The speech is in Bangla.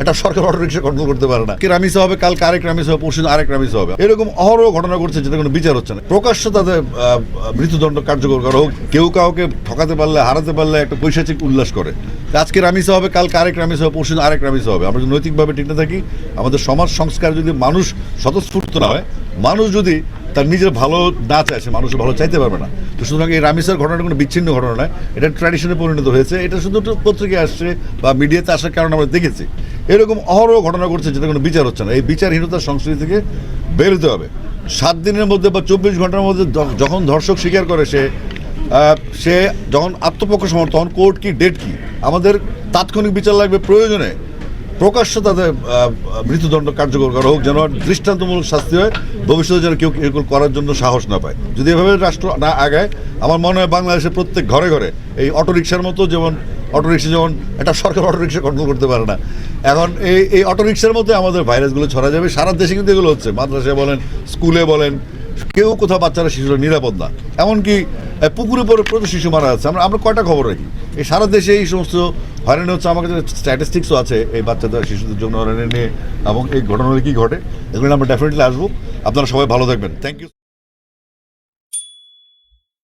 একটা সরকার অটো রিক্সা কন্ট্রোল করতে পারে না। রামিসা হবে, কালকে আরেক রামিসা হবে, পরশু আরেক রামিসা হবে। এরকম অহরহ ঘটনা ঘটছে যেটা কোনো বিচার হচ্ছে না। প্রকাশ্য তাদের মৃত্যুদণ্ড কার্যকর করা হোক। কেউ কাউকে ঠকাতে পারলে, হারাতে পারলে একটা পৈশাচিক উল্লাস করে। আজকে রামিসা হবে, কালকে আরেক রামিসা হবে, পরশু আরেক রামিসা হবে। আমরা যদি নৈতিকভাবে ঠিক না থাকি, আমাদের সমাজ সংস্কার যদি মানুষ স্বতঃস্ফূর্ত না হয়, মানুষ যদি তার নিজের ভালো না চায়, সে মানুষের ভালো চাইতে পারবে না। তো সুতরাং এই রামিসার ঘটনাটা কোনো বিচ্ছিন্ন ঘটনা নয়, এটা ট্র্যাডিশনে পরিণত হয়েছে। এটা শুধু পত্রিকায় আসছে বা মিডিয়াতে আসার কারণে আমরা দেখেছি। এরকম অহরহ ঘটনা ঘটছে যেটা কোনো বিচার হচ্ছে না। এই বিচারহীনতার সংস্কৃতি থেকে বেরোতে হবে। 7 দিনের মধ্যে বা 24 ঘন্টার মধ্যে যখন ধর্ষক স্বীকার করে সে যখন আত্মপক্ষ সমর্থন, তখন কোর্ট কি, ডেট কি, আমাদের তাৎক্ষণিক বিচার লাগবে। প্রয়োজনে প্রকাশ্য তাদের মৃত্যুদণ্ড কার্যকর করা হোক, যেন দৃষ্টান্তমূলক শাস্তি হয়। ভবিষ্যতে যেন কেউ এগুলো করার জন্য সাহস না পায়। যদি এভাবে রাষ্ট্র না আগায়, আমার মনে হয় বাংলাদেশের প্রত্যেক ঘরে ঘরে এই অটোরিকশার মতো, যেমন অটোরিকশা যেমন একটা সরকার অটোরিকশা কন্ট্রোল করতে পারে না, এখন এই অটোরিকশার মধ্যে আমাদের ভাইরাসগুলো ছড়া যাবে। সারা দেশে কিন্তু এগুলো হচ্ছে। মাদ্রাসায় বলেন, স্কুলে বলেন, কেউ কোথাও বাচ্চারা, শিশুরা নিরাপদ না। এমনকি পুকুরের পরে প্রচুর শিশু মারা যাচ্ছে। আমরা কয়টা খবর রাখি? এই সারা দেশে এই সমস্ত হয়রানি হচ্ছে। আমার কাছে স্ট্যাটিস্টিক্সও আছে এই বাচ্চাদের, শিশুদের জন্য হয়রানি নিয়ে, এবং এই ঘটনাগুলো কী ঘটে, এগুলো আমরা ডেফিনেটলি আসবো। আপনারা সবাই ভালো থাকবেন। Thank you.